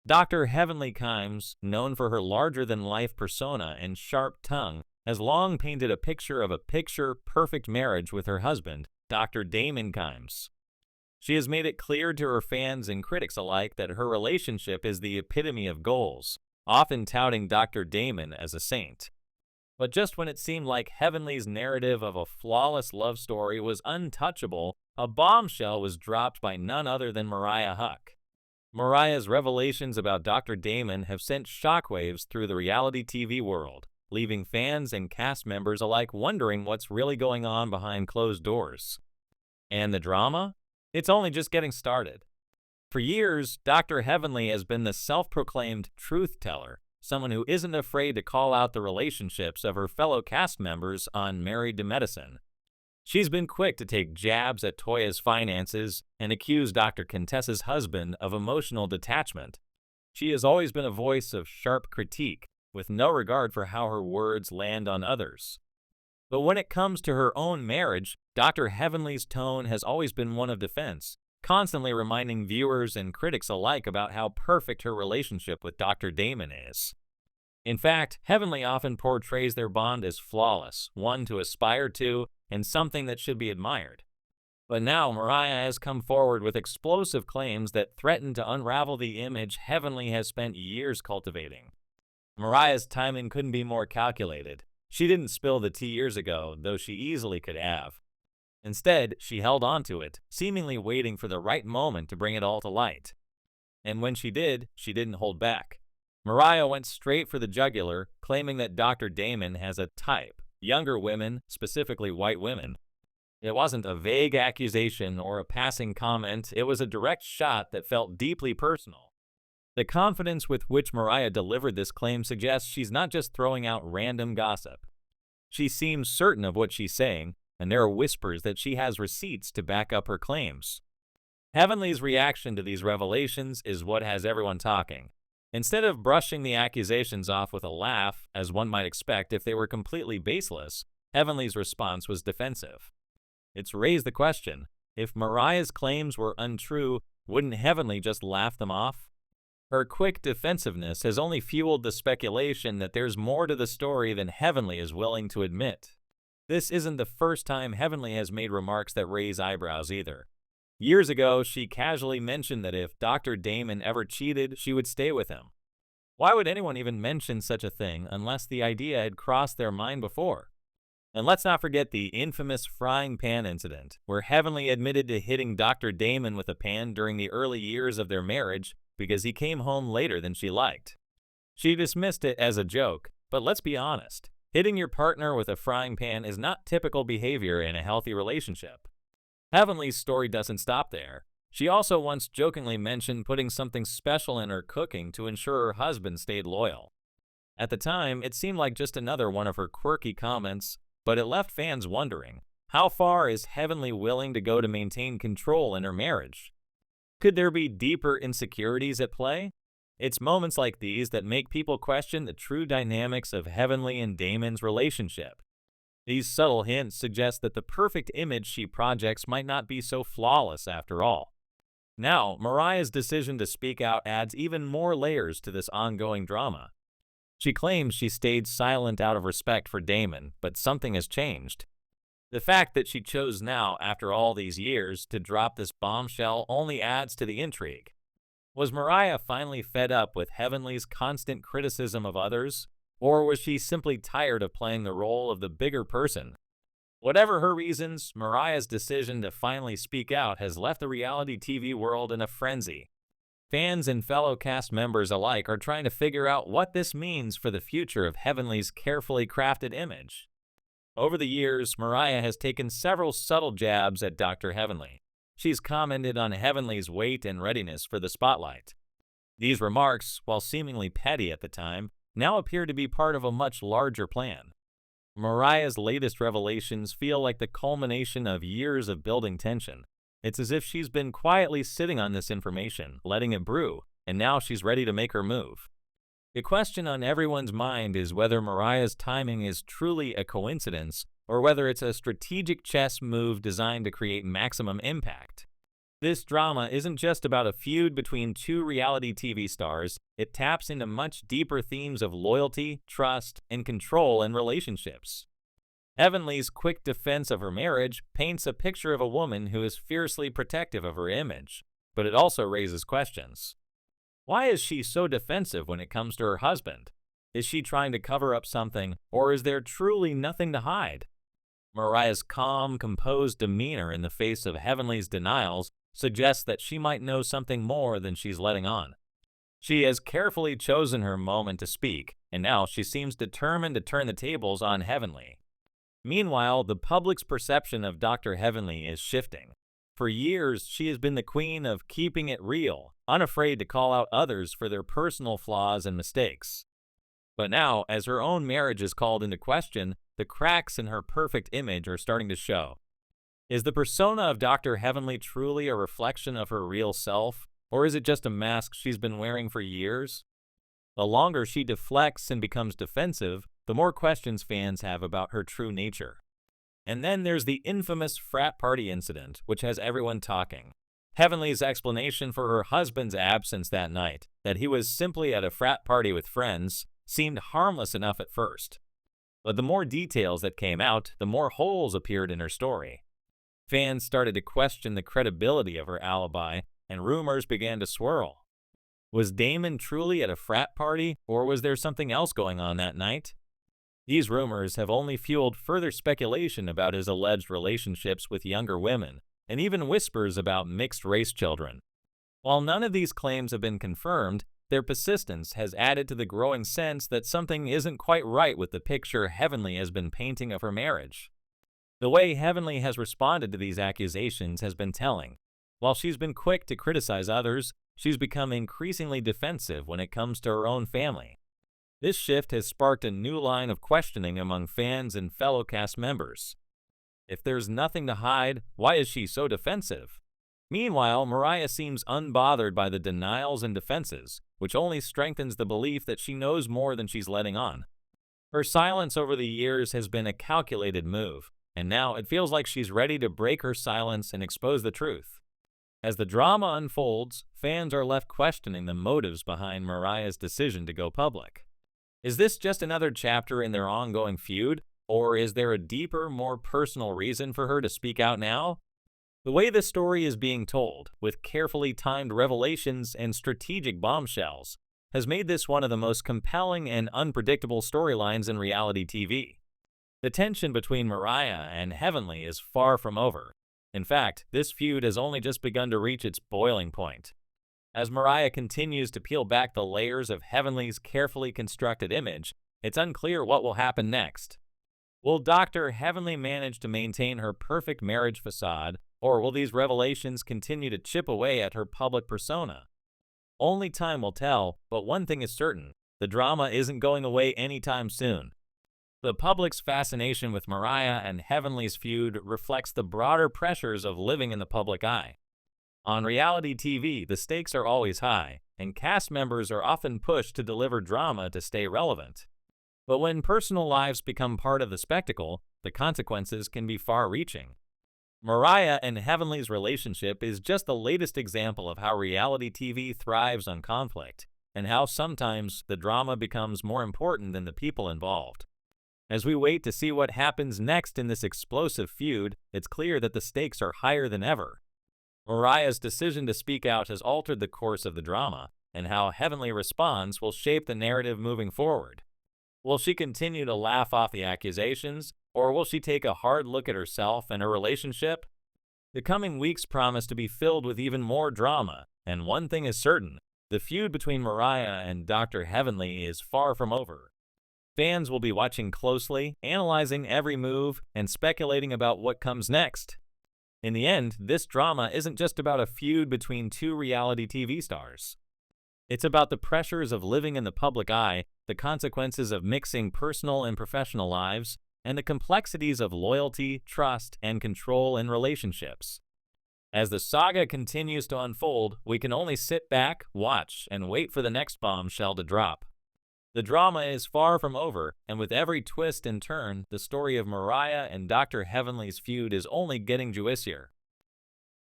Dr. Heavenly Kimes, known for her larger-than-life persona and sharp tongue, has long painted a picture of a picture-perfect marriage with her husband, Dr. Damon Kimes. She has made it clear to her fans and critics alike that her relationship is the epitome of goals, often touting Dr. Damon as a saint. But just when it seemed like Heavenly's narrative of a flawless love story was untouchable, a bombshell was dropped by none other than Mariah Huck. Mariah's revelations about Dr. Damon have sent shockwaves through the reality TV world, leaving fans and cast members alike wondering what's really going on behind closed doors. And the drama? It's only just getting started. For years, Dr. Heavenly has been the self-proclaimed truth teller, someone who isn't afraid to call out the relationships of her fellow cast members on Married to Medicine. She's been quick to take jabs at Toya's finances and accuse Dr. Contessa's husband of emotional detachment. She has always been a voice of sharp critique, with no regard for how her words land on others. But when it comes to her own marriage, Dr. Heavenly's tone has always been one of defense, constantly reminding viewers and critics alike about how perfect her relationship with Dr. Damon is. In fact, Heavenly often portrays their bond as flawless, one to aspire to, and something that should be admired. But now Mariah has come forward with explosive claims that threaten to unravel the image Heavenly has spent years cultivating. Mariah's timing couldn't be more calculated. She didn't spill the tea years ago, though she easily could have. Instead, she held on to it, seemingly waiting for the right moment to bring it all to light. And when she didn't hold back. Mariah went straight for the jugular, claiming that Dr. Damon has a type, younger women, specifically white women. It wasn't a vague accusation or a passing comment, it was a direct shot that felt deeply personal. The confidence with which Mariah delivered this claim suggests she's not just throwing out random gossip. She seems certain of what she's saying, and there are whispers that she has receipts to back up her claims. Heavenly's reaction to these revelations is what has everyone talking. Instead of brushing the accusations off with a laugh, as one might expect if they were completely baseless, Heavenly's response was defensive. It's raised the question, if Mariah's claims were untrue, wouldn't Heavenly just laugh them off? Her quick defensiveness has only fueled the speculation that there's more to the story than Heavenly is willing to admit. This isn't the first time Heavenly has made remarks that raise eyebrows either. Years ago, she casually mentioned that if Dr. Damon ever cheated, she would stay with him. Why would anyone even mention such a thing unless the idea had crossed their mind before? And let's not forget the infamous frying pan incident, where Heavenly admitted to hitting Dr. Damon with a pan during the early years of their marriage because he came home later than she liked. She dismissed it as a joke, but let's be honest. Hitting your partner with a frying pan is not typical behavior in a healthy relationship. Heavenly's story doesn't stop there. She also once jokingly mentioned putting something special in her cooking to ensure her husband stayed loyal. At the time, it seemed like just another one of her quirky comments, but it left fans wondering, how far is Heavenly willing to go to maintain control in her marriage? Could there be deeper insecurities at play? It's moments like these that make people question the true dynamics of Heavenly and Damon's relationship. These subtle hints suggest that the perfect image she projects might not be so flawless after all. Now, Mariah's decision to speak out adds even more layers to this ongoing drama. She claims she stayed silent out of respect for Damon, but something has changed. The fact that she chose now, after all these years, to drop this bombshell only adds to the intrigue. Was Mariah finally fed up with Heavenly's constant criticism of others? Or was she simply tired of playing the role of the bigger person? Whatever her reasons, Mariah's decision to finally speak out has left the reality TV world in a frenzy. Fans and fellow cast members alike are trying to figure out what this means for the future of Heavenly's carefully crafted image. Over the years, Mariah has taken several subtle jabs at Dr. Heavenly. She's commented on Heavenly's weight and readiness for the spotlight. These remarks, while seemingly petty at the time, now appear to be part of a much larger plan. Mariah's latest revelations feel like the culmination of years of building tension. It's as if she's been quietly sitting on this information, letting it brew, and now she's ready to make her move. The question on everyone's mind is whether Mariah's timing is truly a coincidence or whether it's a strategic chess move designed to create maximum impact. This drama isn't just about a feud between two reality TV stars, it taps into much deeper themes of loyalty, trust, and control in relationships. Heavenly's quick defense of her marriage paints a picture of a woman who is fiercely protective of her image, but it also raises questions. Why is she so defensive when it comes to her husband? Is she trying to cover up something, or is there truly nothing to hide? Mariah's calm, composed demeanor in the face of Heavenly's denials suggests that she might know something more than she's letting on. She has carefully chosen her moment to speak, and now she seems determined to turn the tables on Heavenly. Meanwhile, the public's perception of Dr. Heavenly is shifting. For years, she has been the queen of keeping it real, unafraid to call out others for their personal flaws and mistakes. But now, as her own marriage is called into question, the cracks in her perfect image are starting to show. Is the persona of Dr. Heavenly truly a reflection of her real self, or is it just a mask she's been wearing for years? The longer she deflects and becomes defensive, the more questions fans have about her true nature. And then there's the infamous frat party incident, which has everyone talking. Heavenly's explanation for her husband's absence that night, that he was simply at a frat party with friends, seemed harmless enough at first. But the more details that came out, the more holes appeared in her story. Fans started to question the credibility of her alibi, and rumors began to swirl. Was Damon truly at a frat party, or was there something else going on that night? These rumors have only fueled further speculation about his alleged relationships with younger women, and even whispers about mixed-race children. While none of these claims have been confirmed, their persistence has added to the growing sense that something isn't quite right with the picture Heavenly has been painting of her marriage. The way Heavenly has responded to these accusations has been telling. While she's been quick to criticize others, she's become increasingly defensive when it comes to her own family. This shift has sparked a new line of questioning among fans and fellow cast members. If there's nothing to hide, why is she so defensive? Meanwhile, Mariah seems unbothered by the denials and defenses, which only strengthens the belief that she knows more than she's letting on. Her silence over the years has been a calculated move, and now it feels like she's ready to break her silence and expose the truth. As the drama unfolds, fans are left questioning the motives behind Mariah's decision to go public. Is this just another chapter in their ongoing feud, or is there a deeper, more personal reason for her to speak out now? The way the story is being told, with carefully timed revelations and strategic bombshells, has made this one of the most compelling and unpredictable storylines in reality TV. The tension between Mariah and Heavenly is far from over. In fact, this feud has only just begun to reach its boiling point. As Mariah continues to peel back the layers of Heavenly's carefully constructed image, it's unclear what will happen next. Will Dr. Heavenly manage to maintain her perfect marriage facade, or will these revelations continue to chip away at her public persona? Only time will tell, but one thing is certain, the drama isn't going away anytime soon. The public's fascination with Mariah and Heavenly's feud reflects the broader pressures of living in the public eye. On reality TV, the stakes are always high, and cast members are often pushed to deliver drama to stay relevant. But when personal lives become part of the spectacle, the consequences can be far-reaching. Mariah and Heavenly's relationship is just the latest example of how reality TV thrives on conflict, and how sometimes the drama becomes more important than the people involved. As we wait to see what happens next in this explosive feud, it's clear that the stakes are higher than ever. Mariah's decision to speak out has altered the course of the drama, and how Heavenly responds will shape the narrative moving forward. Will she continue to laugh off the accusations, or will she take a hard look at herself and her relationship? The coming weeks promise to be filled with even more drama, and one thing is certain, the feud between Mariah and Dr. Heavenly is far from over. Fans will be watching closely, analyzing every move, and speculating about what comes next. In the end, this drama isn't just about a feud between two reality TV stars. It's about the pressures of living in the public eye, the consequences of mixing personal and professional lives, and the complexities of loyalty, trust, and control in relationships. As the saga continues to unfold, we can only sit back, watch, and wait for the next bombshell to drop. The drama is far from over, and with every twist and turn, the story of Mariah and Dr. Heavenly's feud is only getting juicier.